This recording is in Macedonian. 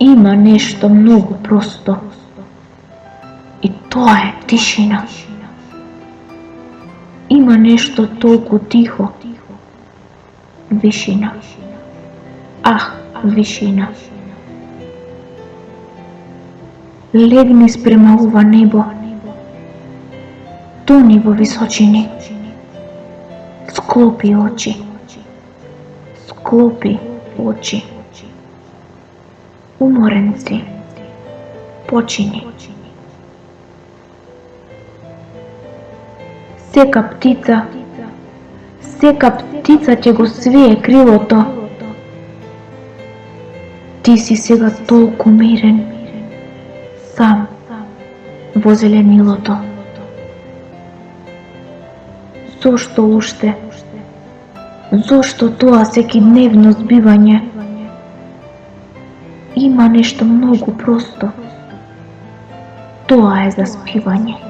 Има нешто многу просто. И тоа е тишина. Има нешто толку тихо. Вишина. Ах, вишина. Легни спрема ова небо. Тони во височини. Склопи очи. Склопи очи. Уморен си. Почини. Сека птица ќе го свие крилото. Ти си сега толку мирен, сам во зеленилото. Зошто уште? Зошто тоа секидневно збивање? Има нешто многу просто. Тоа е заспивање.